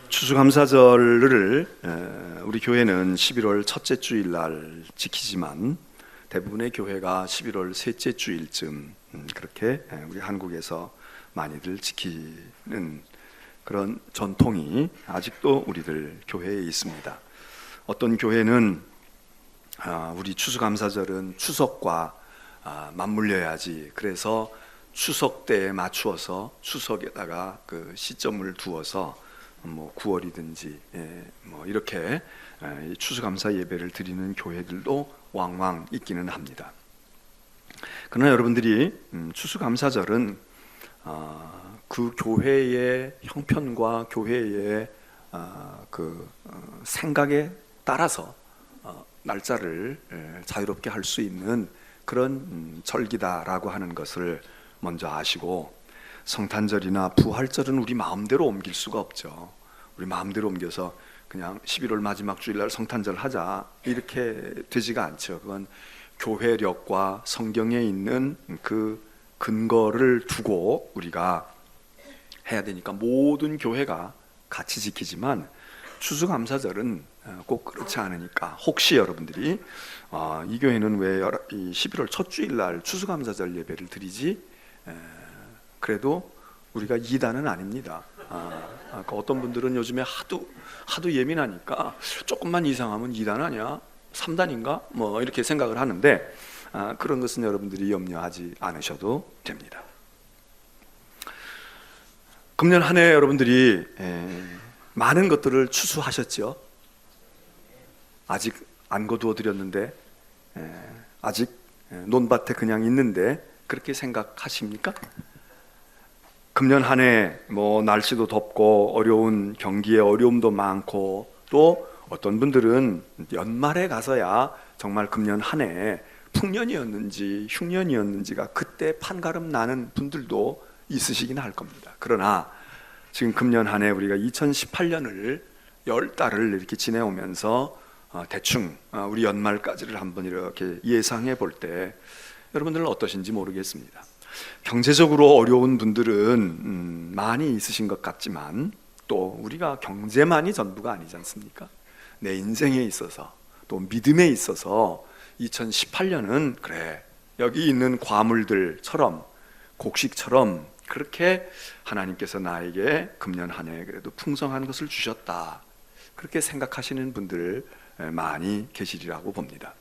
추수감사절을 우리 교회는 11월 첫째 주일날 지키지만 대부분의 교회가 11월 셋째 주일쯤 그렇게 우리 한국에서 많이들 지키는 그런 전통이 아직도 우리들 교회에 있습니다. 어떤 교회는 우리 추수감사절은 추석과 맞물려야지, 그래서 추석 때에 맞추어서 추석에다가 그 시점을 두어서 9월이든지 이렇게 추수감사 예배를 드리는 교회들도 왕왕 있기는 합니다. 그러나 여러분들이 추수감사절은 그 교회의 형편과 교회의 그 생각에 따라서 날짜를 자유롭게 할 수 있는 그런 절기다라고 하는 것을 먼저 아시고, 성탄절이나 부활절은 우리 마음대로 옮길 수가 없죠. 우리 마음대로 옮겨서 그냥 11월 마지막 주일날 성탄절 하자 이렇게 되지가 않죠. 그건 교회력과 성경에 있는 그 근거를 두고 우리가 해야 되니까 모든 교회가 같이 지키지만 추수감사절은 꼭 그렇지 않으니까, 혹시 여러분들이 이 교회는 왜 11월 첫 주일날 추수감사절 예배를 드리지? 그래도 우리가 2단은 아닙니다. 어떤 분들은 요즘에 하도 예민하니까 조금만 이상하면 2단 아니야? 3단인가? 이렇게 생각을 하는데 그런 것은 여러분들이 염려하지 않으셔도 됩니다. 금년 한 해 여러분들이 많은 것들을 추수하셨죠? 아직 안 거두어 드렸는데, 아직 논밭에 그냥 있는데 그렇게 생각하십니까? 금년 한 해 날씨도 덥고 어려운 경기에 어려움도 많고, 또 어떤 분들은 연말에 가서야 정말 금년 한 해 풍년이었는지 흉년이었는지가 그때 판가름 나는 분들도 있으시긴 할 겁니다. 그러나 지금 금년 한 해 우리가 2018년을 10달을 이렇게 지내오면서 대충 우리 연말까지를 한번 이렇게 예상해 볼 때 여러분들은 어떠신지 모르겠습니다. 경제적으로 어려운 분들은 많이 있으신 것 같지만, 또 우리가 경제만이 전부가 아니지 않습니까? 내 인생에 있어서, 또 믿음에 있어서 2018년은 그래, 여기 있는 과물들처럼, 곡식처럼 그렇게 하나님께서 나에게 금년 한 해 그래도 풍성한 것을 주셨다, 그렇게 생각하시는 분들 많이 계시리라고 봅니다.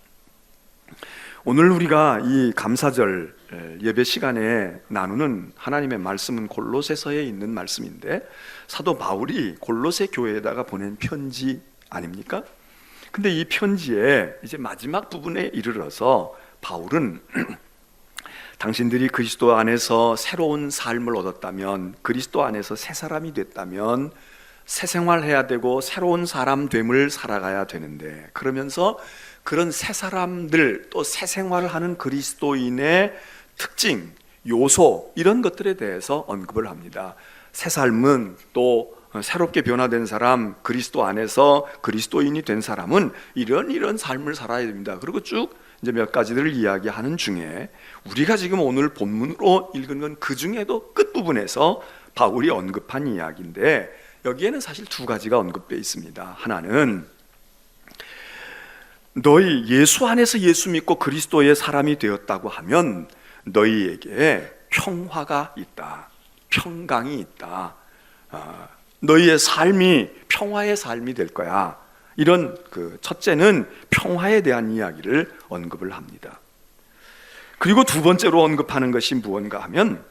오늘 우리가 이 감사절 예배 시간에 나누는 하나님의 말씀은 골로새서에 있는 말씀인데, 사도 바울이 골로새 교회에다가 보낸 편지 아닙니까? 근데 이 편지의 이제 마지막 부분에 이르러서 바울은 당신들이 그리스도 안에서 새로운 삶을 얻었다면, 그리스도 안에서 새 사람이 됐다면 새 생활해야 되고 새로운 사람 됨을 살아가야 되는데, 그러면서 그런 새 사람들, 또 새 생활을 하는 그리스도인의 특징, 요소, 이런 것들에 대해서 언급을 합니다. 새 삶은, 또 새롭게 변화된 사람, 그리스도 안에서 그리스도인이 된 사람은 이런 삶을 살아야 됩니다. 그리고 쭉 이제 몇 가지들을 이야기하는 중에 우리가 지금 오늘 본문으로 읽은 건 그 중에도 끝부분에서 바울이 언급한 이야기인데, 여기에는 사실 두 가지가 언급되어 있습니다. 하나는 너희 예수 안에서 예수 믿고 그리스도의 사람이 되었다고 하면 너희에게 평화가 있다, 평강이 있다, 너희의 삶이 평화의 삶이 될 거야. 이런 첫째는 평화에 대한 이야기를 언급을 합니다. 그리고 두 번째로 언급하는 것이 무언가 하면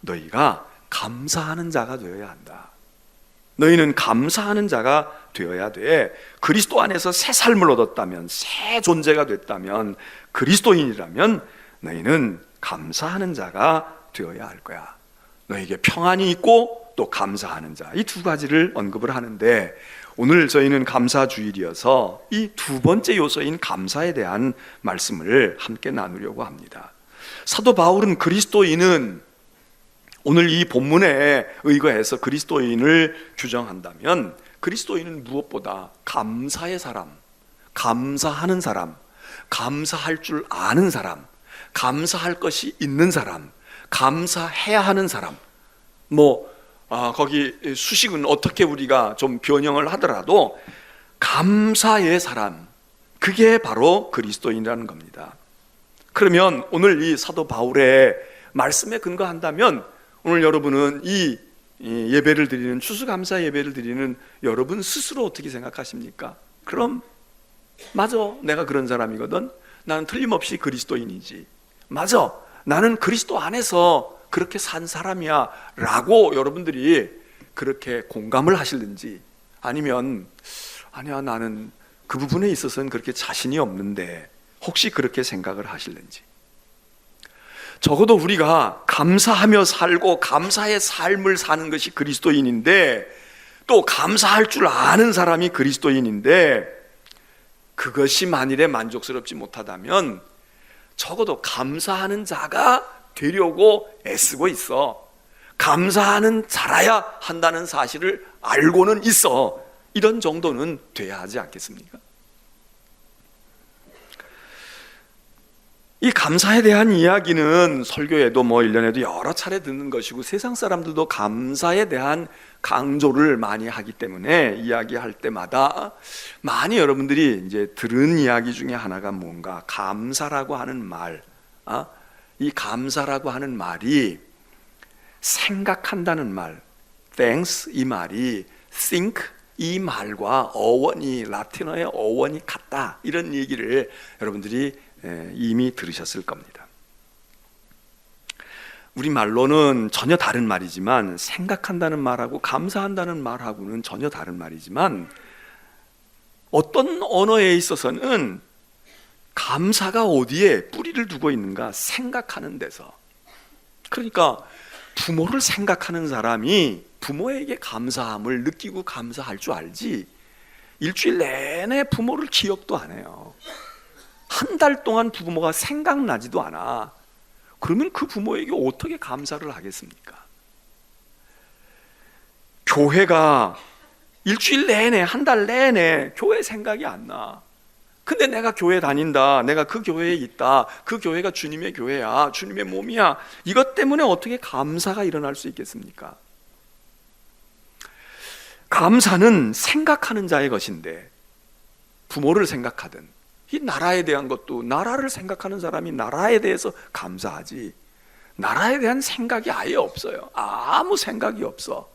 너희가 감사하는 자가 되어야 한다. 너희는 감사하는 자가 되어야 돼. 그리스도 안에서 새 삶을 얻었다면, 새 존재가 됐다면, 그리스도인이라면 너희는 감사하는 자가 되어야 할 거야. 너희에게 평안이 있고 또 감사하는 자, 이 두 가지를 언급을 하는데, 오늘 저희는 감사주일이어서 이 두 번째 요소인 감사에 대한 말씀을 함께 나누려고 합니다. 사도 바울은 그리스도인은, 오늘 이 본문에 의거해서 그리스도인을 규정한다면 그리스도인은 무엇보다 감사의 사람, 감사하는 사람, 감사할 줄 아는 사람, 감사할 것이 있는 사람, 감사해야 하는 사람, 거기 수식은 어떻게 우리가 좀 변형을 하더라도 감사의 사람, 그게 바로 그리스도인이라는 겁니다. 그러면 오늘 이 사도 바울의 말씀에 근거한다면 오늘 여러분은 이 예배를 드리는, 추수감사 예배를 드리는 여러분 스스로 어떻게 생각하십니까? 그럼 맞아, 내가 그런 사람이거든. 나는 틀림없이 그리스도인이지. 맞아, 나는 그리스도 안에서 그렇게 산 사람이야 라고 여러분들이 그렇게 공감을 하실는지, 아니면 아니야, 나는 그 부분에 있어서는 그렇게 자신이 없는데, 혹시 그렇게 생각을 하실는지. 적어도 우리가 감사하며 살고 감사의 삶을 사는 것이 그리스도인인데, 또 감사할 줄 아는 사람이 그리스도인인데, 그것이 만일에 만족스럽지 못하다면 적어도 감사하는 자가 되려고 애쓰고 있어. 감사하는 자라야 한다는 사실을 알고는 있어. 이런 정도는 돼야 하지 않겠습니까? 이 감사에 대한 이야기는 설교에도 1년에도 여러 차례 듣는 것이고, 세상 사람들도 감사에 대한 강조를 많이 하기 때문에 이야기할 때마다 많이 여러분들이 이제 들은 이야기 중에 하나가 뭔가, 감사라고 하는 말, 이 감사라고 하는 말이 생각한다는 말, thanks, 이 말이 think, 이 말과 어원이, 라틴어의 어원이 같다, 이런 얘기를 여러분들이 이미 들으셨을 겁니다. 우리말로는 전혀 다른 말이지만, 생각한다는 말하고 감사한다는 말하고는 전혀 다른 말이지만, 어떤 언어에 있어서는 감사가 어디에 뿌리를 두고 있는가? 생각하는 데서. 그러니까 부모를 생각하는 사람이 부모에게 감사함을 느끼고 감사할 줄 알지, 일주일 내내 부모를 기억도 안 해요. 한 달 동안 부모가 생각나지도 않아. 그러면 그 부모에게 어떻게 감사를 하겠습니까? 교회가 일주일 내내, 한 달 내내 교회 생각이 안 나. 근데 내가 교회 다닌다, 내가 그 교회에 있다, 그 교회가 주님의 교회야, 주님의 몸이야, 이것 때문에 어떻게 감사가 일어날 수 있겠습니까? 감사는 생각하는 자의 것인데, 부모를 생각하든 이 나라에 대한 것도, 나라를 생각하는 사람이 나라에 대해서 감사하지, 나라에 대한 생각이 아예 없어요. 아무 생각이 없어.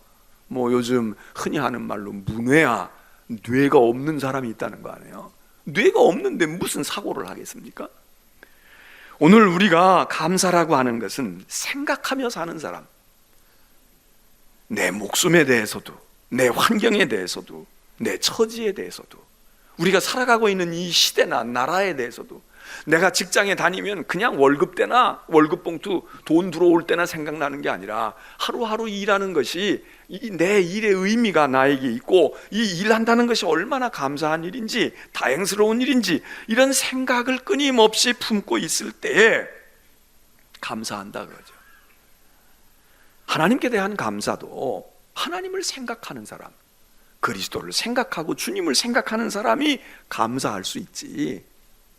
요즘 흔히 하는 말로 문외야, 뇌가 없는 사람이 있다는 거 아니에요? 뇌가 없는데 무슨 사고를 하겠습니까? 오늘 우리가 감사라고 하는 것은 생각하며 사는 사람, 내 목숨에 대해서도, 내 환경에 대해서도, 내 처지에 대해서도, 우리가 살아가고 있는 이 시대나 나라에 대해서도, 내가 직장에 다니면 그냥 월급 때나 월급 봉투 돈 들어올 때나 생각나는 게 아니라, 하루하루 일하는 것이 내 일의 의미가 나에게 있고, 이 일한다는 것이 얼마나 감사한 일인지, 다행스러운 일인지, 이런 생각을 끊임없이 품고 있을 때에 감사한다 그러죠. 하나님께 대한 감사도 하나님을 생각하는 사람, 그리스도를 생각하고 주님을 생각하는 사람이 감사할 수 있지,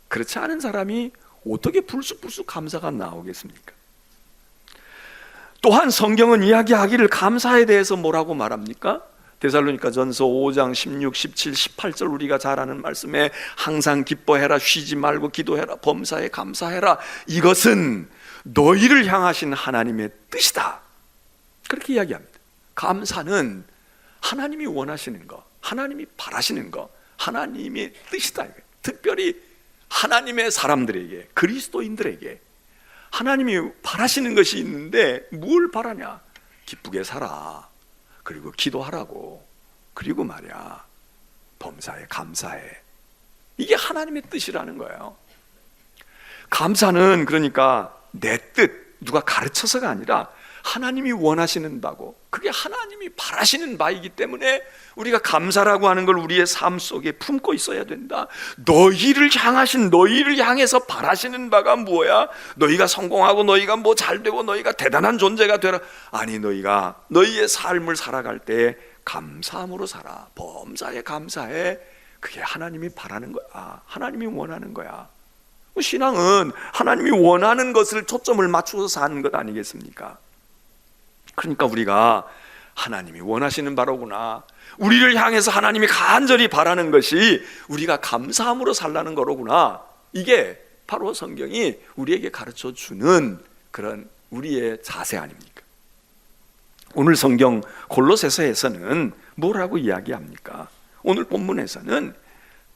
그렇지 않은 사람이 어떻게 불쑥불쑥 감사가 나오겠습니까? 또한 성경은 이야기하기를 감사에 대해서 뭐라고 말합니까? 데살로니가전서 5장 16, 17, 18절 우리가 잘 아는 말씀에 항상 기뻐해라, 쉬지 말고 기도해라, 범사에 감사해라, 이것은 너희를 향하신 하나님의 뜻이다, 그렇게 이야기합니다. 감사는 하나님이 원하시는 것, 하나님이 바라시는 것, 하나님의 뜻이다. 특별히 하나님의 사람들에게, 그리스도인들에게 하나님이 바라시는 것이 있는데, 뭘 바라냐? 기쁘게 살아, 그리고 기도하라고, 그리고 말이야, 범사에 감사해. 이게 하나님의 뜻이라는 거예요. 감사는 그러니까 내 뜻, 누가 가르쳐서가 아니라 하나님이 원하시는 바고, 그게 하나님이 바라시는 바이기 때문에 우리가 감사라고 하는 걸 우리의 삶 속에 품고 있어야 된다. 너희를 향하신, 너희를 향해서 바라시는 바가 뭐야? 너희가 성공하고, 너희가 뭐 잘되고, 너희가 대단한 존재가 되라. 아니, 너희가 너희의 삶을 살아갈 때 감사함으로 살아. 범사에 감사해. 그게 하나님이 바라는 거야. 하나님이 원하는 거야. 신앙은 하나님이 원하는 것을 초점을 맞춰서 사는 것 아니겠습니까? 그러니까 우리가 하나님이 원하시는 바로구나. 우리를 향해서 하나님이 간절히 바라는 것이 우리가 감사함으로 살라는 거로구나. 이게 바로 성경이 우리에게 가르쳐 주는 그런 우리의 자세 아닙니까? 오늘 성경 골로새서에서는 뭐라고 이야기합니까? 오늘 본문에서는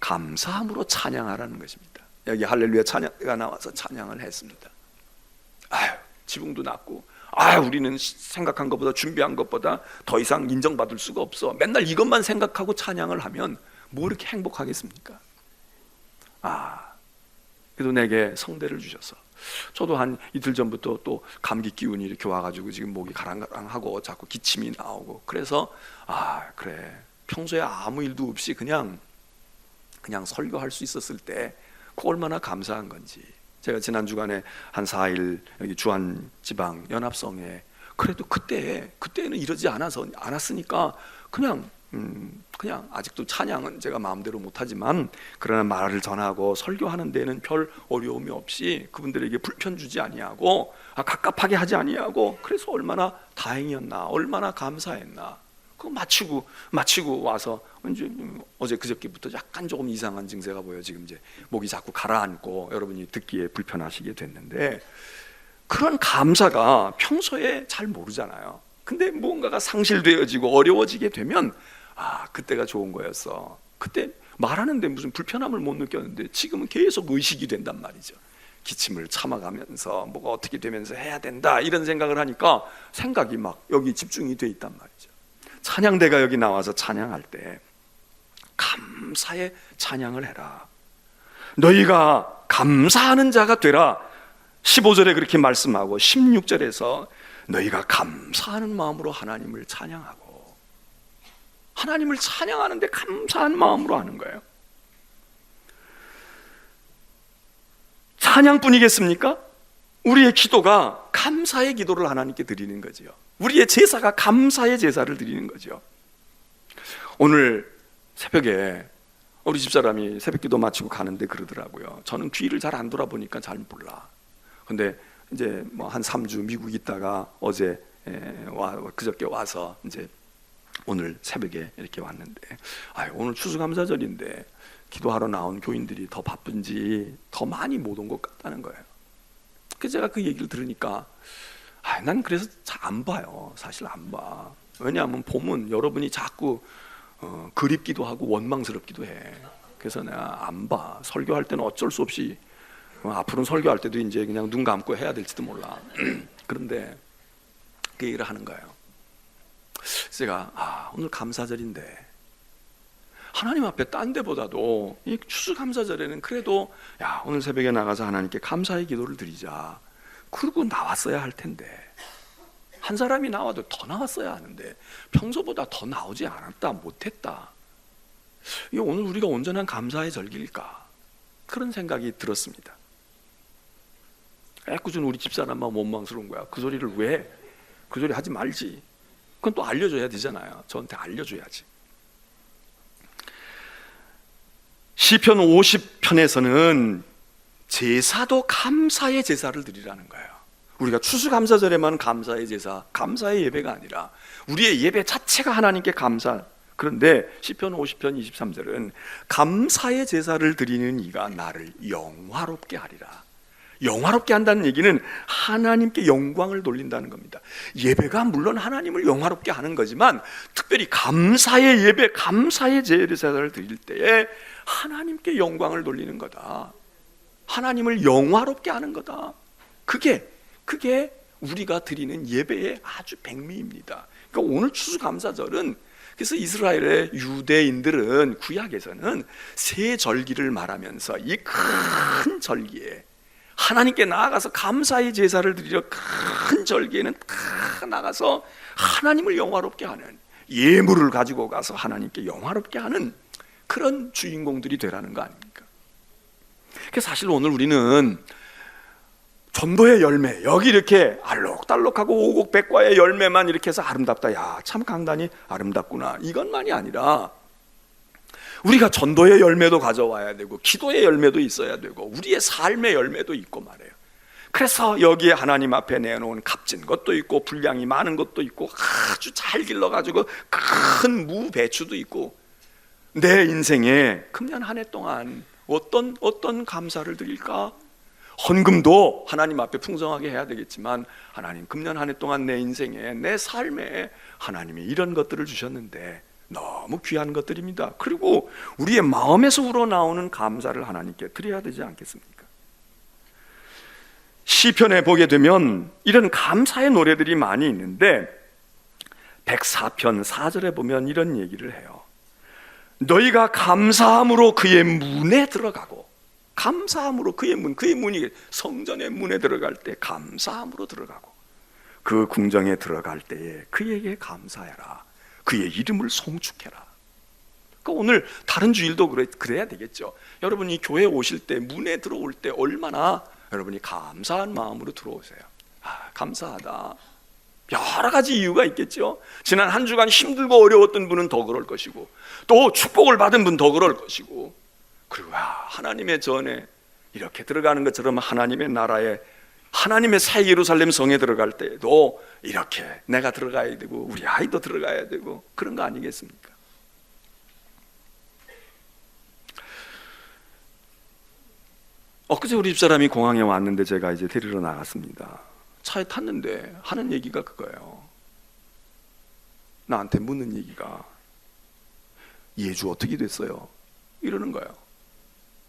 감사함으로 찬양하라는 것입니다. 여기 할렐루야 찬양가 나와서 찬양을 했습니다. 아유, 지붕도 낮고, 우리는 생각한 것보다, 준비한 것보다 더 이상 인정받을 수가 없어. 맨날 이것만 생각하고 찬양을 하면 뭐 이렇게 행복하겠습니까? 그래도 내게 성대를 주셔서, 저도 한 이틀 전부터 또 감기 기운이 이렇게 와가지고 지금 목이 가랑가랑하고 자꾸 기침이 나오고, 그래서 그래, 평소에 아무 일도 없이 그냥 설교할 수 있었을 때 그 얼마나 감사한 건지. 제가 지난 주간에 한 4일 여기 주한 지방 연합성에, 그래도 그때는 이러지 않았으니까 그냥 아직도 찬양은 제가 마음대로 못하지만, 그러나 말을 전하고 설교하는 데는 별 어려움이 없이 그분들에게 불편 주지 아니하고 갑갑하게 하지 아니하고, 그래서 얼마나 다행이었나, 얼마나 감사했나. 그거 마치고 와서 이제 어제 그저께부터 약간 조금 이상한 증세가 보여. 지금 이제 목이 자꾸 가라앉고 여러분이 듣기에 불편하시게 됐는데, 그런 감사가 평소에 잘 모르잖아요. 근데 무언가가 상실되어지고 어려워지게 되면 그때가 좋은 거였어. 그때 말하는데 무슨 불편함을 못 느꼈는데 지금은 계속 의식이 된단 말이죠. 기침을 참아가면서 뭐가 어떻게 되면서 해야 된다, 이런 생각을 하니까 생각이 막 여기 집중이 돼 있단 말이죠. 찬양대가 여기 나와서 찬양할 때 감사의 찬양을 해라. 너희가 감사하는 자가 되라. 15절에 그렇게 말씀하고 16절에서 너희가 감사하는 마음으로 하나님을 찬양하고, 하나님을 찬양하는데 감사한 마음으로 하는 거예요. 찬양뿐이겠습니까? 우리의 기도가 감사의 기도를 하나님께 드리는 거지요. 우리의 제사가 감사의 제사를 드리는 거죠. 오늘 새벽에 우리 집사람이 새벽기도 마치고 가는데 그러더라고요. 저는 귀를 잘 안 돌아보니까 잘 몰라. 근데 이제 뭐 한 3주 미국 있다가 어제 그저께 와서 이제 오늘 새벽에 이렇게 왔는데, 오늘 추수감사절인데 기도하러 나온 교인들이 더 바쁜지 더 많이 못 온 것 같다는 거예요. 그래서 제가 그 얘기를 들으니까 난 그래서 잘 안 봐요. 사실 안 봐. 왜냐하면 보면 여러분이 자꾸 그립기도 하고 원망스럽기도 해. 그래서 내가 안 봐. 설교할 때는 어쩔 수 없이, 앞으로는 설교할 때도 이제 그냥 눈 감고 해야 될지도 몰라. 그런데 그 얘기를 하는 거예요. 제가 오늘 감사절인데 하나님 앞에 딴 데보다도 이 추수감사절에는 그래도 오늘 새벽에 나가서 하나님께 감사의 기도를 드리자, 그러고 나왔어야 할 텐데, 한 사람이 나와도 더 나왔어야 하는데 평소보다 더 나오지 않았다, 못했다. 이게 오늘 우리가 온전한 감사의 절기일까? 그런 생각이 들었습니다. 애꿎은 우리 집사람만 원망스러운 거야. 그 소리를 왜? 그 소리 하지 말지. 그건 또 알려줘야 되잖아요. 저한테 알려줘야지. 시편 50편에서는 제사도 감사의 제사를 드리라는 거예요. 우리가 추수감사절에만 감사의 제사, 감사의 예배가 아니라 우리의 예배 자체가 하나님께 감사. 그런데 시편 50편 23절은 감사의 제사를 드리는 이가 나를 영화롭게 하리라. 영화롭게 한다는 얘기는 하나님께 영광을 돌린다는 겁니다. 예배가 물론 하나님을 영화롭게 하는 거지만, 특별히 감사의 예배, 감사의 제사를 드릴 때에 하나님께 영광을 돌리는 거다. 하나님을 영화롭게 하는 거다. 그게 우리가 드리는 예배의 아주 백미입니다. 그러니까 오늘 추수감사절은, 그래서 이스라엘의 유대인들은 구약에서는 세 절기를 말하면서 이 큰 절기에 하나님께 나아가서 감사의 제사를 드리려 큰 절기에는 다 나가서 하나님을 영화롭게 하는, 예물을 가지고 가서 하나님께 영화롭게 하는 그런 주인공들이 되라는 거 아닙니까? 그래서 사실 오늘 우리는 전도의 열매, 여기 이렇게 알록달록하고 오곡백과의 열매만 이렇게 해서 아름답다, 야, 참 강단이 아름답구나, 이것만이 아니라 우리가 전도의 열매도 가져와야 되고 기도의 열매도 있어야 되고 우리의 삶의 열매도 있고 말해요. 그래서 여기에 하나님 앞에 내놓은 값진 것도 있고 분량이 많은 것도 있고 아주 잘 길러가지고 큰 무 배추도 있고, 내 인생에 금년 한 해 동안 어떤 감사를 드릴까? 헌금도 하나님 앞에 풍성하게 해야 되겠지만, 하나님 금년 한 해 동안 내 인생에, 내 삶에 하나님이 이런 것들을 주셨는데 너무 귀한 것들입니다. 그리고 우리의 마음에서 우러나오는 감사를 하나님께 드려야 되지 않겠습니까? 시편에 보게 되면 이런 감사의 노래들이 많이 있는데 104편 4절에 보면 이런 얘기를 해요. 너희가 감사함으로 그의 문에 들어가고, 감사함으로 그의 문이 성전의 문에 들어갈 때 감사함으로 들어가고, 그 궁정에 들어갈 때에 그에게 감사해라. 그의 이름을 송축해라. 그러니까 오늘 다른 주일도 그래야 되겠죠. 여러분이 교회 오실 때, 문에 들어올 때 얼마나 여러분이 감사한 마음으로 들어오세요. 감사하다. 여러 가지 이유가 있겠죠. 지난 한 주간 힘들고 어려웠던 분은 더 그럴 것이고, 또 축복을 받은 분 더 그럴 것이고, 그리고 하나님의 전에 이렇게 들어가는 것처럼 하나님의 나라에, 하나님의 새 예루살렘 성에 들어갈 때에도 이렇게 내가 들어가야 되고 우리 아이도 들어가야 되고, 그런 거 아니겠습니까? 엊그제 우리 집사람이 공항에 왔는데 제가 이제 데리러 나갔습니다. 차에 탔는데 하는 얘기가 그거예요. 나한테 묻는 얘기가, 예주 어떻게 됐어요? 이러는 거예요.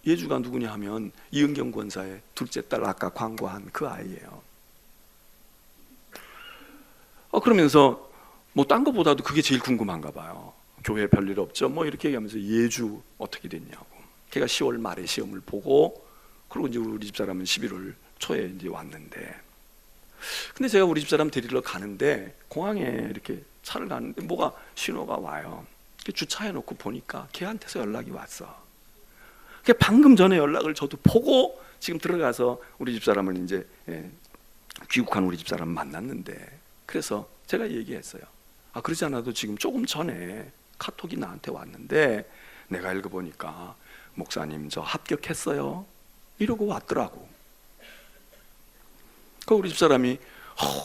예주가 누구냐 하면 이은경 권사의 둘째 딸, 아까 광고한 그 아이예요. 그러면서 뭐 딴 거보다도 그게 제일 궁금한가 봐요. 교회 별일 없죠? 뭐 이렇게 얘기하면서 예주 어떻게 됐냐고. 걔가 10월 말에 시험을 보고, 그리고 이제 우리 집사람은 11월 초에 이제 왔는데, 근데 제가 우리 집사람 데리러 가는데 공항에 이렇게 차를 가는데 뭐가 신호가 와요. 주차해 놓고 보니까 걔한테서 연락이 왔어. 방금 전에 연락을 저도 보고 지금 들어가서 우리 집사람을 이제 귀국한 우리 집사람 만났는데, 그래서 제가 얘기했어요. 그러지 않아도 지금 조금 전에 카톡이 나한테 왔는데 내가 읽어보니까 목사님 저 합격했어요 이러고 왔더라고. 우리 집사람이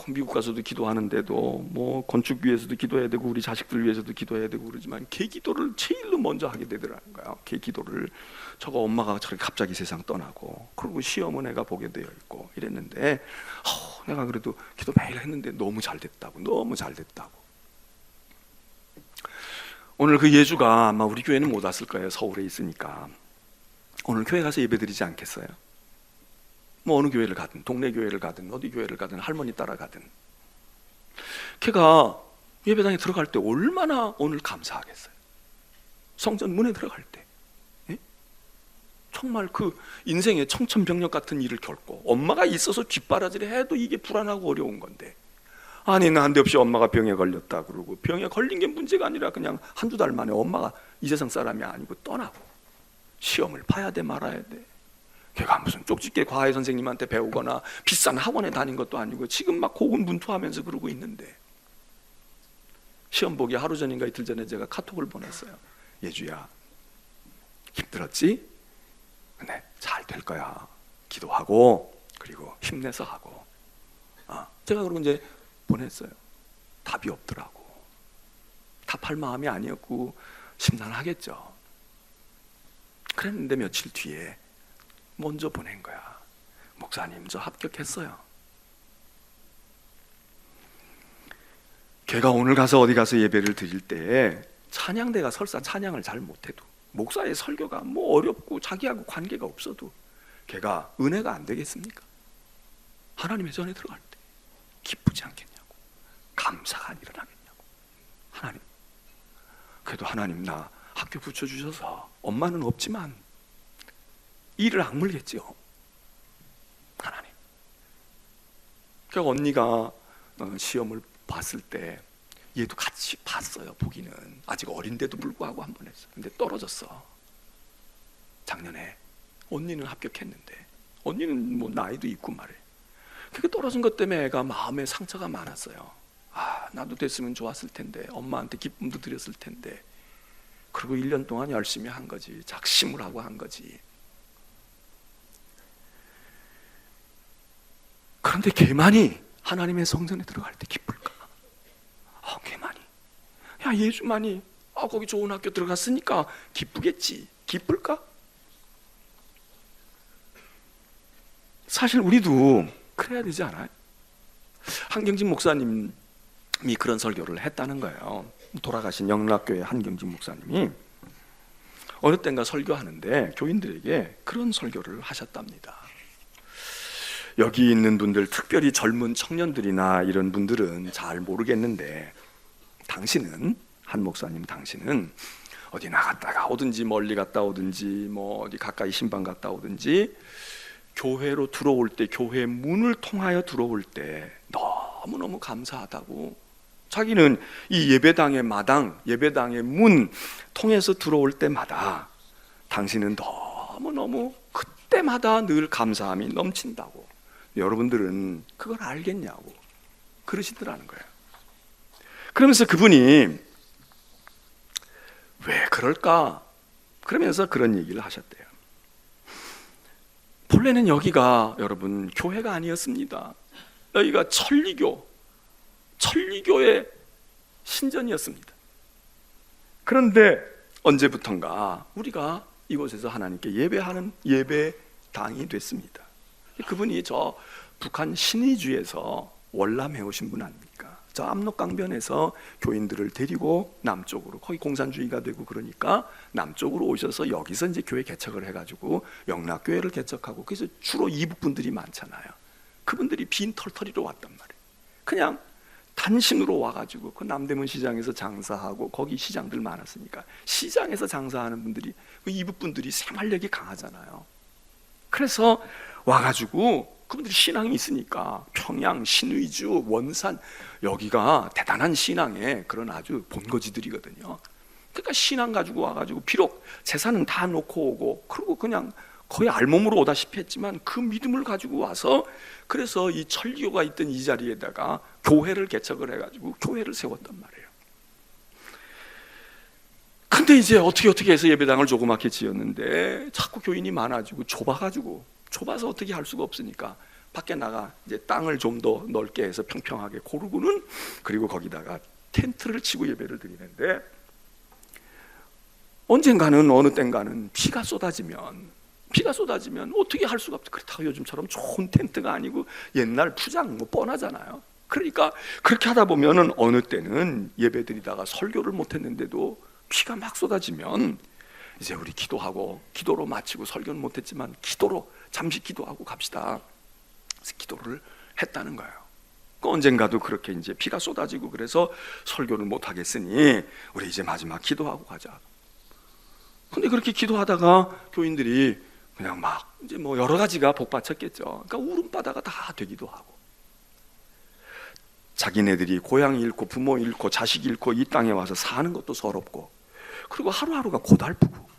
미국 가서도 기도하는데도 뭐 건축 위해서도 기도해야 되고 우리 자식들 위해서도 기도해야 되고 그러지만 걔 기도를 제일로 먼저 하게 되더라는 거야. 걔 기도를, 저거 엄마가 저렇게 갑자기 세상 떠나고, 그리고 시험은 애가 보게 되어 있고 이랬는데 내가 그래도 기도 매일 했는데 너무 잘 됐다고, 너무 잘 됐다고. 오늘 그 예주가 아마 우리 교회는 못 왔을 거예요. 서울에 있으니까. 오늘 교회 가서 예배드리지 않겠어요? 뭐 어느 교회를 가든, 동네 교회를 가든, 어디 교회를 가든, 할머니 따라 가든, 걔가 예배당에 들어갈 때 얼마나 오늘 감사하겠어요. 성전 문에 들어갈 때 정말 그 인생의 청천벽력 같은 일을 겪고, 엄마가 있어서 뒷바라지를 해도 이게 불안하고 어려운 건데, 아니 난데없이 엄마가 병에 걸렸다 그러고, 병에 걸린 게 문제가 아니라 그냥 한두 달 만에 엄마가 이 세상 사람이 아니고 떠나고, 시험을 봐야 돼 말아야 돼. 걔가 무슨 쪽집게 과외 선생님한테 배우거나 비싼 학원에 다닌 것도 아니고 지금 막 고군분투하면서 그러고 있는데, 시험 보기 하루 전인가 이틀 전에 제가 카톡을 보냈어요. 예주야 힘들었지? 근데 잘 될 거야. 기도하고 그리고 힘내서 하고. 제가 그러고 이제 보냈어요. 답이 없더라고. 답할 마음이 아니었고 심란하겠죠. 그랬는데 며칠 뒤에 먼저 보낸 거야. 목사님 저 합격했어요. 걔가 오늘 가서 어디 가서 예배를 드릴 때 찬양대가 설사 찬양을 잘 못해도, 목사의 설교가 뭐 어렵고 자기하고 관계가 없어도 걔가 은혜가 안 되겠습니까? 하나님의 전에 들어갈 때 기쁘지 않겠냐고, 감사가 안 일어나겠냐고. 하나님, 그래도 하나님 나 학교 붙여주셔서 엄마는 없지만 이를 악물겠지요. 하나님. 그러니까 언니가 시험을 봤을 때 얘도 같이 봤어요. 보기는 아직 어린데도 불구하고 한 번 했어. 근데 떨어졌어. 작년에 언니는 합격했는데, 언니는 뭐 나이도 있고 말해. 그게 떨어진 것 때문에 애가 마음에 상처가 많았어요. 나도 됐으면 좋았을 텐데, 엄마한테 기쁨도 드렸을 텐데. 그리고 1년 동안 열심히 한 거지. 작심을 하고 한 거지. 근데 걔만이 하나님의 성전에 들어갈 때 기쁠까? 걔만이. 야, 예수만이 거기 좋은 학교 들어갔으니까 기쁘겠지. 기쁠까? 사실 우리도 그래야 되지 않아요? 한경진 목사님이 그런 설교를 했다는 거예요. 돌아가신 영락교회 한경진 목사님이 어느 때인가 설교하는데 교인들에게 그런 설교를 하셨답니다. 여기 있는 분들, 특별히 젊은 청년들이나 이런 분들은 잘 모르겠는데, 당신은, 한 목사님 당신은 어디 나갔다가 오든지 멀리 갔다 오든지 뭐 어디 가까이 신방 갔다 오든지 교회로 들어올 때, 교회 문을 통하여 들어올 때 너무너무 감사하다고, 자기는 이 예배당의 마당, 예배당의 문 통해서 들어올 때마다 당신은 너무너무 그때마다 늘 감사함이 넘친다고. 여러분들은 그걸 알겠냐고 그러시더라는 거예요. 그러면서 그분이 왜 그럴까? 그러면서 그런 얘기를 하셨대요. 본래는 여기가 여러분 교회가 아니었습니다. 여기가 천리교의 신전이었습니다. 그런데 언제부턴가 우리가 이곳에서 하나님께 예배하는 예배당이 됐습니다. 그분이 저 북한 신의주에서 월남해 오신 분 아닙니까? 저 압록강변에서 교인들을 데리고 남쪽으로, 거기 공산주의가 되고 그러니까 남쪽으로 오셔서 여기서 이제 교회 개척을 해가지고 영락교회를 개척하고, 그래서 주로 이북 분들이 많잖아요. 그분들이 빈 털터리로 왔단 말이에요. 그냥 단신으로 와가지고 그 남대문 시장에서 장사하고, 거기 시장들 많았으니까 시장에서 장사하는 분들이, 그 이북 분들이 생활력이 강하잖아요. 그래서 와가지고 그분들이 신앙이 있으니까 평양, 신의주, 원산, 여기가 대단한 신앙의 그런 아주 본거지들이거든요. 그러니까 신앙 가지고 와가지고 비록 재산은 다 놓고 오고, 그리고 그냥 거의 알몸으로 오다시피 했지만 그 믿음을 가지고 와서, 그래서 이 천리교가 있던 이 자리에다가 교회를 개척을 해가지고 교회를 세웠단 말이에요. 근데 이제 어떻게 해서 예배당을 조그맣게 지었는데 자꾸 교인이 많아지고 좁아서 어떻게 할 수가 없으니까 밖에 나가 이제 땅을 좀 더 넓게 해서 평평하게 고르고는, 그리고 거기다가 텐트를 치고 예배를 드리는데, 언젠가는 어느 땐가는 비가 쏟아지면 어떻게 할 수가 없죠. 그렇다고 요즘처럼 좋은 텐트가 아니고 옛날 푸장 뭐 뻔하잖아요. 그러니까 그렇게 하다 보면은 어느 때는 예배 드리다가 설교를 못 했는데도 비가 막 쏟아지면 이제 우리 기도로 마치고, 설교는 못했지만 기도로 잠시 기도하고 갑시다. 그래서 기도를 했다는 거예요. 언젠가도 그렇게 이제 비가 쏟아지고 그래서 설교를 못 하겠으니 우리 이제 마지막 기도하고 가자. 근데 그렇게 기도하다가 교인들이 그냥 막 이제 뭐 여러 가지가 복받쳤겠죠. 그러니까 울음바다가 다 되기도 하고, 자기네들이 고향 잃고 부모 잃고 자식 잃고 이 땅에 와서 사는 것도 서럽고, 그리고 하루하루가 고달프고,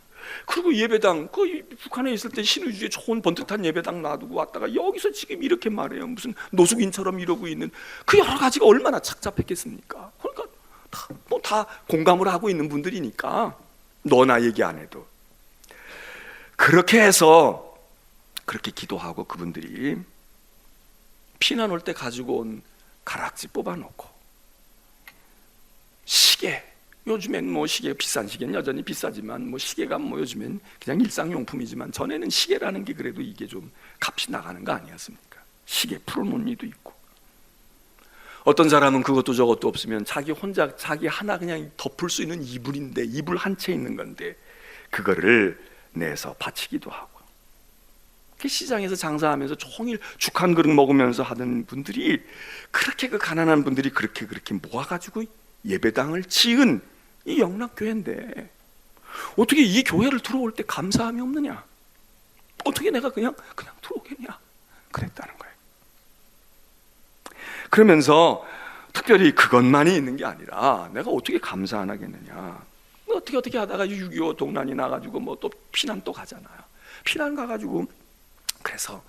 그리고 예배당, 그 북한에 있을 때 신의주에 좋은 번듯한 예배당 놔두고 왔다가 여기서 지금 이렇게 말해요. 무슨 노숙인처럼 이러고 있는, 그 여러 가지가 얼마나 착잡했겠습니까? 그러니까 다 공감을 하고 있는 분들이니까 너나 얘기 안 해도. 그렇게 해서 그렇게 기도하고, 그분들이 피난 올 때 가지고 온 가락지 뽑아놓고, 시계, 요즘엔 뭐 시계, 비싼 시계는 여전히 비싸지만 뭐 시계가 뭐 요즘엔 그냥 일상용품이지만, 전에는 시계라는 게 그래도 이게 좀 값이 나가는 거 아니었습니까? 시계 풀어놓은 이도 있고, 어떤 사람은 그것도 저것도 없으면 자기 혼자 자기 하나 그냥 덮을 수 있는 이불인데, 이불 한 채 있는 건데 그거를 내서 바치기도 하고, 시장에서 장사하면서 종일 죽 한 그릇 먹으면서 하던 분들이, 그렇게 그 가난한 분들이 그렇게 모아가지고 예배당을 지은 이 영락교회인데, 어떻게 이 교회를 들어올 때 감사함이 없느냐? 어떻게 내가 그냥 들어오겠냐? 그랬다는 거예요. 그러면서 특별히 그것만이 있는 게 아니라 내가 어떻게 감사 안 하겠느냐? 어떻게 하다가 6.25 동란이 나가지고 뭐 또 피난 또 가잖아요. 피난 가가지고, 그래서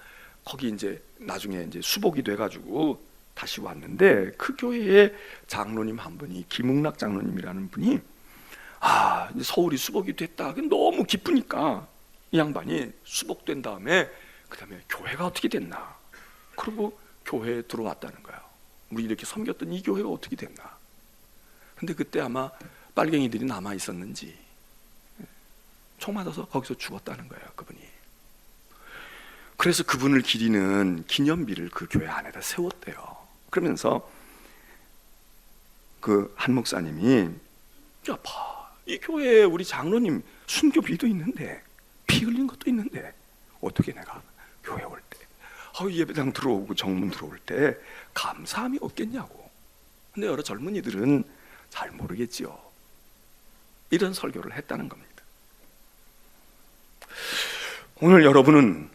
거기 이제 나중에 이제 수복이 돼가지고 다시 왔는데, 그 교회에 장로님 한 분이, 김응락 장로님이라는 분이, 이제 서울이 수복이 됐다. 너무 기쁘니까 이 양반이 수복된 다음에, 그 다음에 교회가 어떻게 됐나? 그리고 교회에 들어왔다는 거예요. 우리 이렇게 섬겼던 이 교회가 어떻게 됐나. 근데 그때 아마 빨갱이들이 남아 있었는지 총 맞아서 거기서 죽었다는 거예요, 그분이. 그래서 그분을 기리는 기념비를 그 교회 안에다 세웠대요. 그러면서 그 한 목사님이, 야, 봐, 이 교회에 우리 장로님 순교비도 있는데, 피 흘린 것도 있는데, 어떻게 내가 교회 올 때, 예배당 들어오고 정문 들어올 때 감사함이 없겠냐고. 근데 여러 젊은이들은 잘 모르겠지요. 이런 설교를 했다는 겁니다. 오늘 여러분은,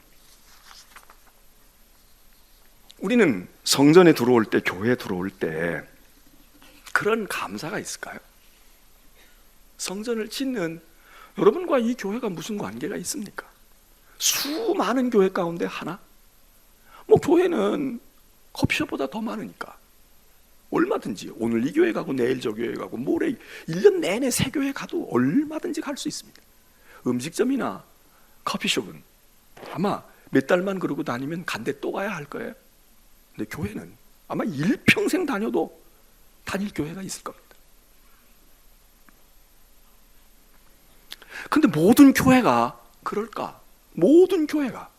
우리는 성전에 들어올 때, 교회에 들어올 때 그런 감사가 있을까요? 성전을 짓는 여러분과 이 교회가 무슨 관계가 있습니까? 수많은 교회 가운데 하나? 교회는 커피숍보다 더 많으니까 얼마든지 오늘 이 교회 가고 내일 저 교회 가고 모레 1년 내내 새 교회 가도 얼마든지 갈 수 있습니다. 음식점이나 커피숍은 아마 몇 달만 그러고 다니면 간데 또 가야 할 거예요. 근데 교회는 아마 일평생 다녀도 다닐 교회가 있을 겁니다. 근데 모든 교회가 그럴까? 모든 교회가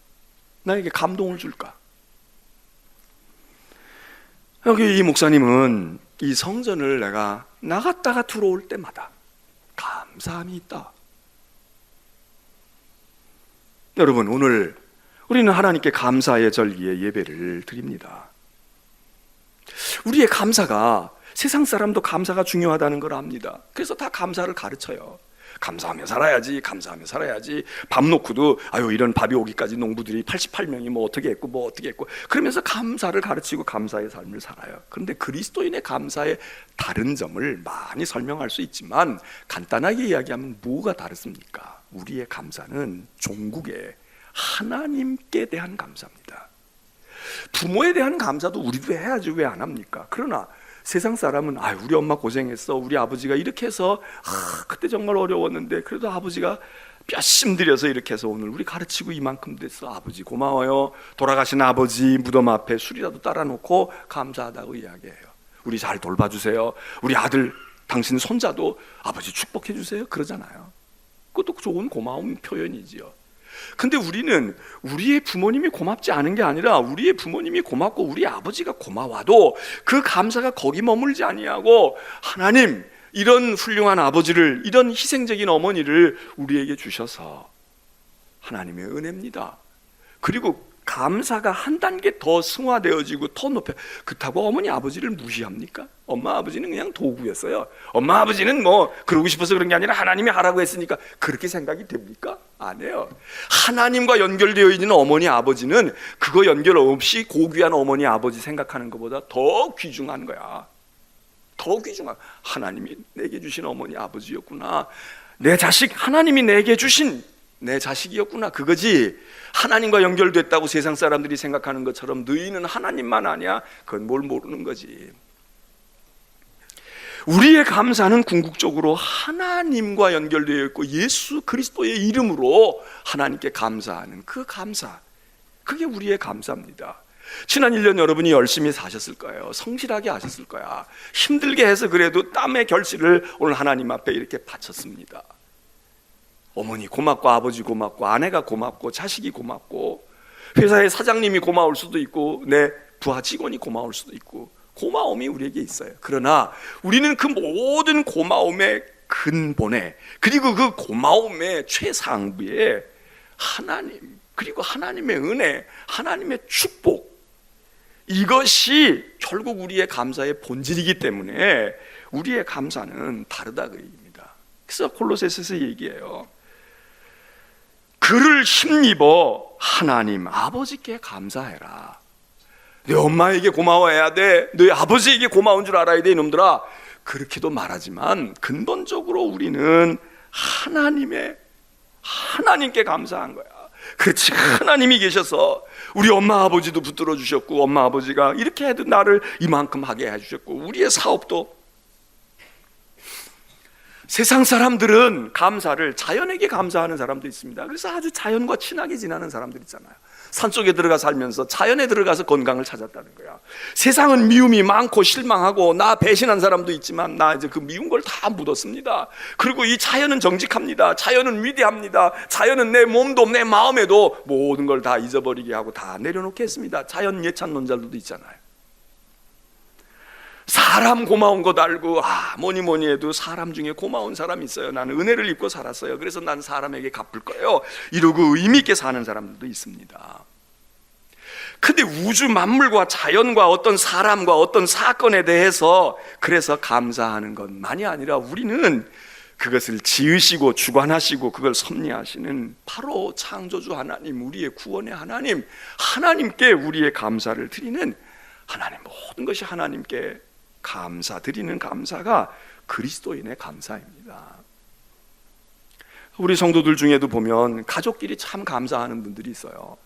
나에게 감동을 줄까? 여기 이 목사님은 이 성전을 내가 나갔다가 들어올 때마다 감사함이 있다. 여러분, 오늘 우리는 하나님께 감사의 절기에 예배를 드립니다. 우리의 감사가, 세상 사람도 감사가 중요하다는 걸 압니다. 그래서 다 감사를 가르쳐요. 감사하며 살아야지, 감사하며 살아야지. 밥 놓고도 이런 밥이 오기까지 농부들이 88명이 어떻게 했고 그러면서 감사를 가르치고 감사의 삶을 살아요. 그런데 그리스도인의 감사의 다른 점을 많이 설명할 수 있지만 간단하게 이야기하면 뭐가 다르습니까? 우리의 감사는 종국의 하나님께 대한 감사입니다. 부모에 대한 감사도 우리도 해야지 왜 안 합니까? 그러나 세상 사람은 우리 엄마 고생했어, 우리 아버지가 이렇게 해서 그때 정말 어려웠는데 그래도 아버지가 뼈심 들여서 이렇게 해서 오늘 우리 가르치고 이만큼 됐어, 아버지 고마워요. 돌아가신 아버지 무덤 앞에 술이라도 따라 놓고 감사하다고 이야기해요. 우리 잘 돌봐주세요. 우리 아들 당신 손자도 아버지 축복해 주세요 그러잖아요. 그것도 좋은 고마움 표현이지요. 근데 우리는 우리의 부모님이 고맙지 않은 게 아니라 우리의 부모님이 고맙고 우리 아버지가 고마워도 그 감사가 거기 머물지 아니하고 하나님, 이런 훌륭한 아버지를, 이런 희생적인 어머니를 우리에게 주셔서 하나님의 은혜입니다. 그리고 감사가 한 단계 더 승화되어지고 더 높여. 그렇다고 어머니 아버지를 무시합니까? 엄마 아버지는 그냥 도구였어요. 엄마 아버지는 그러고 싶어서 그런 게 아니라 하나님이 하라고 했으니까 그렇게 생각이 됩니까? 안 해요. 하나님과 연결되어 있는 어머니 아버지는 그거 연결 없이 고귀한 어머니 아버지 생각하는 것보다 더 귀중한 거야. 더 귀중한, 하나님이 내게 주신 어머니 아버지였구나, 내 자식 하나님이 내게 주신 내 자식이었구나, 그거지. 하나님과 연결됐다고 세상 사람들이 생각하는 것처럼 너희는 하나님만 아냐, 그건 뭘 모르는 거지. 우리의 감사는 궁극적으로 하나님과 연결되어 있고 예수 그리스도의 이름으로 하나님께 감사하는 그 감사, 그게 우리의 감사입니다. 지난 1년 여러분이 열심히 사셨을 거예요. 성실하게 하셨을 거야. 힘들게 해서 그래도 땀의 결실을 오늘 하나님 앞에 이렇게 바쳤습니다. 어머니 고맙고 아버지 고맙고 아내가 고맙고 자식이 고맙고 회사의 사장님이 고마울 수도 있고 내 부하 직원이 고마울 수도 있고 고마움이 우리에게 있어요. 그러나 우리는 그 모든 고마움의 근본에, 그리고 그 고마움의 최상부에 하나님, 그리고 하나님의 은혜, 하나님의 축복, 이것이 결국 우리의 감사의 본질이기 때문에 우리의 감사는 다르다 그 얘기입니다. 그래서 콜로새서에서 얘기해요. 그를 힘입어 하나님 아버지께 감사해라. 내 엄마에게 고마워해야 돼, 너희 아버지에게 고마운 줄 알아야 돼 이놈들아. 그렇게도 말하지만 근본적으로 우리는 하나님께 감사한 거야. 그렇지, 하나님이 계셔서 우리 엄마 아버지도 붙들어 주셨고 엄마 아버지가 이렇게 해도 나를 이만큼 하게 해주셨고 우리의 사업도 세상 사람들은 감사를 자연에게 감사하는 사람도 있습니다. 그래서 아주 자연과 친하게 지내는 사람들 있잖아요. 산속에 들어가 살면서 자연에 들어가서 건강을 찾았다는 거야. 세상은 미움이 많고 실망하고 나 배신한 사람도 있지만 나 이제 그 미운 걸 다 묻었습니다. 그리고 이 자연은 정직합니다. 자연은 위대합니다. 자연은 내 몸도 내 마음에도 모든 걸 다 잊어버리게 하고 다 내려놓게 했습니다. 자연 예찬론자들도 있잖아요. 사람 고마운 것 알고 뭐니 해도 사람 중에 고마운 사람이 있어요. 나는 은혜를 입고 살았어요. 그래서 난 사람에게 갚을 거예요. 이러고 의미 있게 사는 사람들도 있습니다. 근데 우주 만물과 자연과 어떤 사람과 어떤 사건에 대해서 그래서 감사하는 것만이 아니라 우리는 그것을 지으시고 주관하시고 그걸 섭리하시는 바로 창조주 하나님, 우리의 구원의 하나님, 하나님께 우리의 감사를 드리는, 하나님 모든 것이 하나님께 감사드리는 감사가 그리스도인의 감사입니다. 우리 성도들 중에도 보면 가족끼리 참 감사하는 분들이 있어요.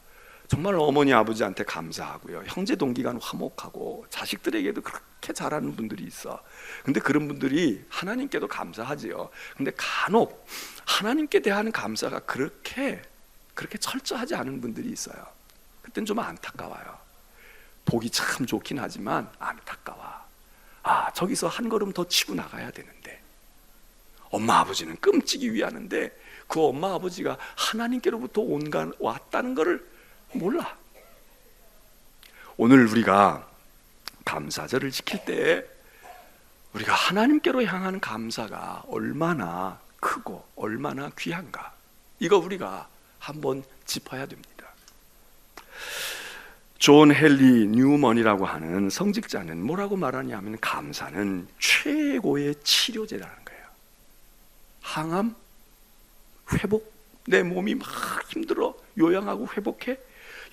정말 어머니 아버지한테 감사하고요, 형제 동기간 화목하고 자식들에게도 그렇게 잘하는 분들이 있어. 근데 그런 분들이 하나님께도 감사하지요. 근데 간혹 하나님께 대한 감사가 그렇게 철저하지 않은 분들이 있어요. 그땐 좀 안타까워요. 보기 참 좋긴 하지만 안타까워. 저기서 한 걸음 더 치고 나가야 되는데, 엄마 아버지는 끔찍이 위하는데 그 엄마 아버지가 하나님께로부터 왔다는 것을 몰라. 오늘 우리가 감사절을 지킬 때 우리가 하나님께로 향하는 감사가 얼마나 크고 얼마나 귀한가, 이거 우리가 한번 짚어야 됩니다. 존 헨리 뉴먼이라고 하는 성직자는 뭐라고 말하냐면, 감사는 최고의 치료제라는 거예요. 항암, 회복, 내 몸이 막 힘들어 요양하고 회복해,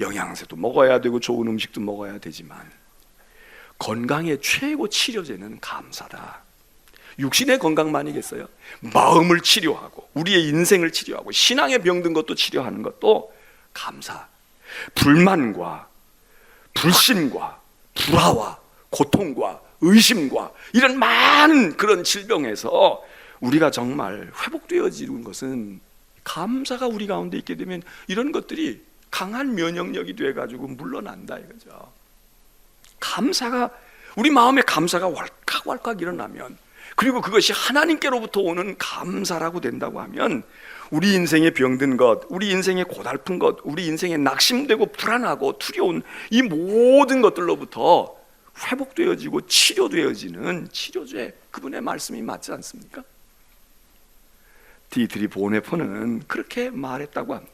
영양제도 먹어야 되고 좋은 음식도 먹어야 되지만 건강의 최고 치료제는 감사다. 육신의 건강만이겠어요? 마음을 치료하고 우리의 인생을 치료하고 신앙에 병든 것도 치료하는 것도 감사. 불만과 불신과 불화와 고통과 의심과 이런 많은 그런 질병에서 우리가 정말 회복되어지는 것은 감사가 우리 가운데 있게 되면 이런 것들이 강한 면역력이 돼가지고 물러난다 이거죠. 감사가, 우리 마음에 감사가 왈칵왈칵 일어나면, 그리고 그것이 하나님께로부터 오는 감사라고 된다고 하면, 우리 인생에 병든 것, 우리 인생에 고달픈 것, 우리 인생에 낙심되고 불안하고 두려운 이 모든 것들로부터 회복되어지고 치료되어지는 치료제, 그분의 말씀이 맞지 않습니까? 디트리 보네퍼는 그렇게 말했다고 합니다.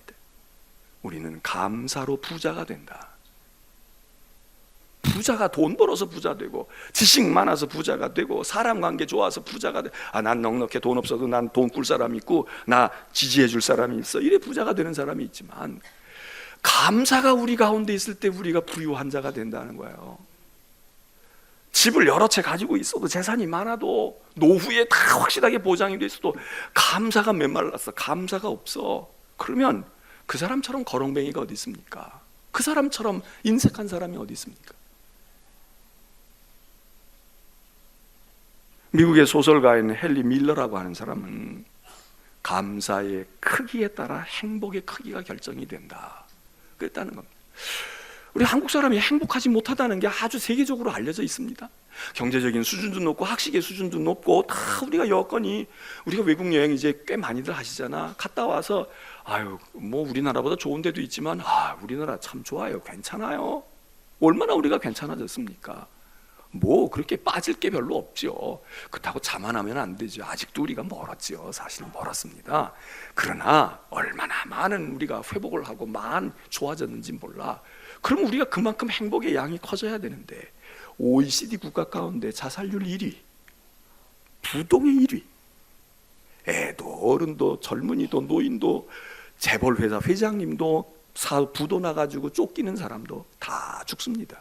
우리는 감사로 부자가 된다. 부자가 돈 벌어서 부자 되고, 지식 많아서 부자가 되고, 사람 관계 좋아서 부자가 돼. 난 넉넉해, 돈 없어도 난 돈 꿀 사람이 있고, 나 지지해 줄 사람이 있어, 이래 부자가 되는 사람이 있지만, 감사가 우리 가운데 있을 때 우리가 부유한 자가 된다는 거예요. 집을 여러 채 가지고 있어도, 재산이 많아도, 노후에 다 확실하게 보장이 돼 있어도 감사가 메말랐어, 감사가 없어. 그러면 그 사람처럼 거렁뱅이가 어디 있습니까? 그 사람처럼 인색한 사람이 어디 있습니까? 미국의 소설가인 헨리 밀러라고 하는 사람은 감사의 크기에 따라 행복의 크기가 결정이 된다, 그랬다는 겁니다. 우리 한국 사람이 행복하지 못하다는 게 아주 세계적으로 알려져 있습니다. 경제적인 수준도 높고 학식의 수준도 높고 다 우리가 여건이, 우리가 외국 여행 이제 꽤 많이들 하시잖아. 갔다 와서 뭐 우리나라보다 좋은 데도 있지만 우리나라 참 좋아요, 괜찮아요. 얼마나 우리가 괜찮아졌습니까? 뭐 그렇게 빠질 게 별로 없죠. 그렇다고 자만하면 안 되죠. 아직도 우리가 멀었죠. 사실 멀었습니다. 그러나 얼마나 많은 우리가 회복을 하고 많이 좋아졌는지 몰라. 그럼 우리가 그만큼 행복의 양이 커져야 되는데, OECD 국가 가운데 자살률 1위, 부동의 1위, 애도 어른도 젊은이도 노인도 재벌회사 회장님도 부도 나가지고 쫓기는 사람도 다 죽습니다.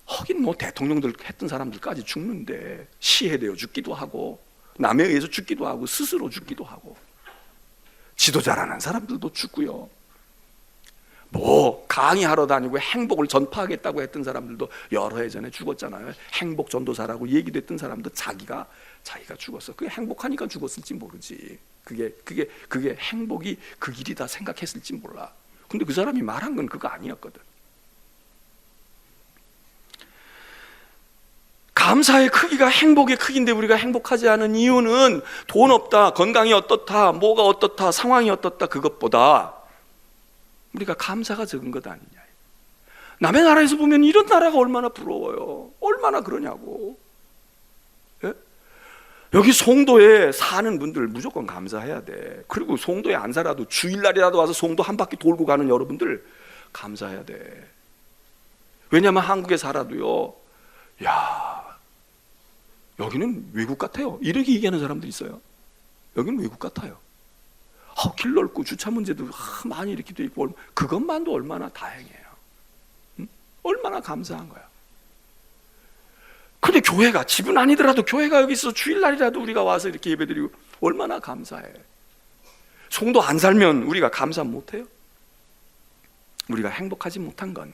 하긴 뭐 대통령들 했던 사람들까지 죽는데, 시해되어 죽기도 하고 남에 의해서 죽기도 하고 스스로 죽기도 하고 지도자라는 사람들도 죽고요. 뭐 강의하러 다니고 행복을 전파하겠다고 했던 사람들도 여러 해 전에 죽었잖아요. 행복 전도사라고 얘기도 했던 사람도 자기가 죽었어. 그게 행복하니까 죽었을지 모르지. 그게 행복이 그 길이다 생각했을지 몰라. 근데 그 사람이 말한 건 그거 아니었거든. 감사의 크기가 행복의 크기인데 우리가 행복하지 않은 이유는 돈 없다, 건강이 어떻다, 뭐가 어떻다, 상황이 어떻다, 그것보다 우리가 감사가 적은 것 아니냐. 남의 나라에서 보면 이런 나라가 얼마나 부러워요. 얼마나 그러냐고. 예? 여기 송도에 사는 분들 무조건 감사해야 돼. 그리고 송도에 안 살아도 주일날이라도 와서 송도 한 바퀴 돌고 가는 여러분들 감사해야 돼. 왜냐하면 한국에 살아도요, 야, 여기는 외국 같아요. 이렇게 얘기하는 사람들이 있어요. 여기는 외국 같아요. 길 넓고 주차 문제도 많이 이렇게 돼 있고, 그것만도 얼마나 다행이에요. 응? 얼마나 감사한 거야. 근데 교회가, 집은 아니더라도 교회가 여기 있어 주일날이라도 우리가 와서 이렇게 예배드리고 얼마나 감사해. 송도 안 살면 우리가 감사 못해요? 우리가 행복하지 못한 건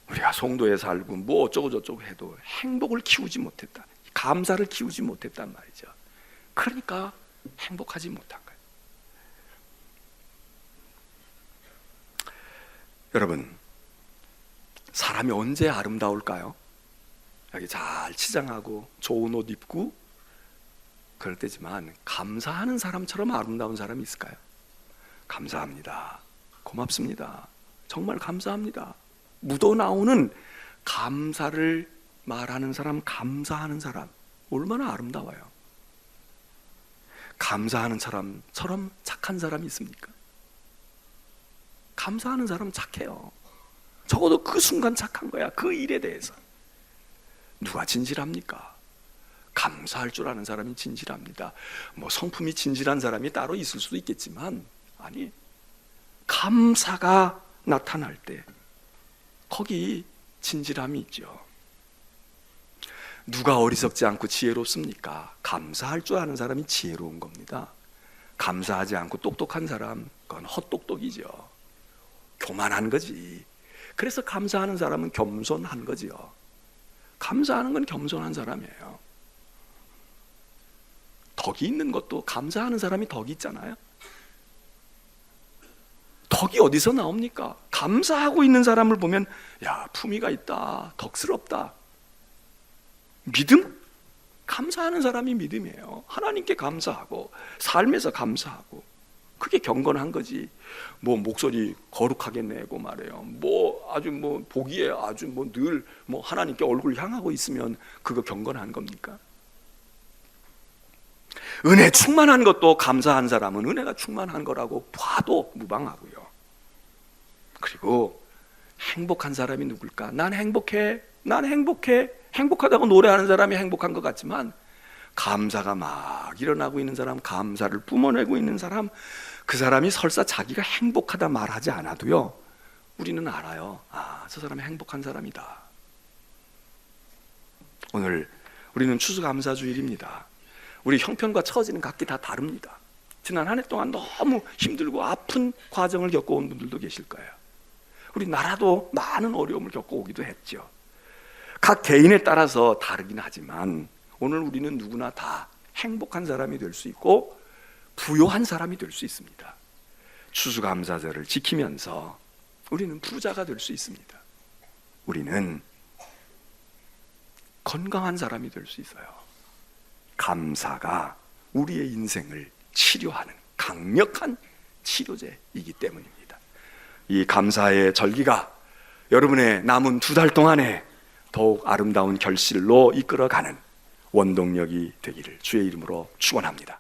우리가 송도에 살고 뭐 어쩌고 저쩌고 해도 행복을 키우지 못했다, 감사를 키우지 못했단 말이죠. 그러니까 행복하지 못한 거예요. 여러분, 사람이 언제 아름다울까요? 여기 잘 치장하고 좋은 옷 입고 그럴 때지만 감사하는 사람처럼 아름다운 사람이 있을까요? 감사합니다, 고맙습니다, 정말 감사합니다, 묻어나오는 감사를 말하는 사람, 감사하는 사람 얼마나 아름다워요. 감사하는 사람처럼 착한 사람이 있습니까? 감사하는 사람 착해요. 적어도 그 순간 착한 거야. 그 일에 대해서. 누가 진실합니까? 감사할 줄 아는 사람이 진실합니다. 뭐 성품이 진실한 사람이 따로 있을 수도 있겠지만, 아니, 감사가 나타날 때 거기 진실함이 있죠. 누가 어리석지 않고 지혜롭습니까? 감사할 줄 아는 사람이 지혜로운 겁니다. 감사하지 않고 똑똑한 사람, 그건 헛똑똑이죠. 교만한 거지. 그래서 감사하는 사람은 겸손한 거지요. 감사하는 건 겸손한 사람이에요. 덕이 있는 것도 감사하는 사람이 덕이 있잖아요. 덕이 어디서 나옵니까? 감사하고 있는 사람을 보면, 야, 품위가 있다, 덕스럽다. 믿음? 감사하는 사람이 믿음이에요. 하나님께 감사하고 삶에서 감사하고, 그게 경건한 거지. 뭐 목소리 거룩하게 내고 말해요. 뭐 아주 뭐 보기에 아주 뭐 늘 뭐 하나님께 얼굴 향하고 있으면 그거 경건한 겁니까? 은혜 충만한 것도 감사한 사람은 은혜가 충만한 거라고 봐도 무방하고요. 그리고 행복한 사람이 누굴까? 난 행복해, 난 행복해. 행복하다고 노래하는 사람이 행복한 것 같지만, 감사가 막 일어나고 있는 사람, 감사를 뿜어내고 있는 사람, 그 사람이 설사 자기가 행복하다 말하지 않아도요, 우리는 알아요. 아, 저 사람이 행복한 사람이다. 오늘 우리는 추수감사주일입니다. 우리 형편과 처지는 각기 다 다릅니다. 지난 한 해 동안 너무 힘들고 아픈 과정을 겪어온 분들도 계실 거예요. 우리 나라도 많은 어려움을 겪어오기도 했죠. 각 개인에 따라서 다르긴 하지만 오늘 우리는 누구나 다 행복한 사람이 될 수 있고 부요한 사람이 될 수 있습니다. 추수감사절을 지키면서 우리는 부자가 될 수 있습니다. 우리는 건강한 사람이 될 수 있어요. 감사가 우리의 인생을 치료하는 강력한 치료제이기 때문입니다. 이 감사의 절기가 여러분의 남은 2달 동안에 더욱 아름다운 결실로 이끌어가는 원동력이 되기를 주의 이름으로 축원합니다.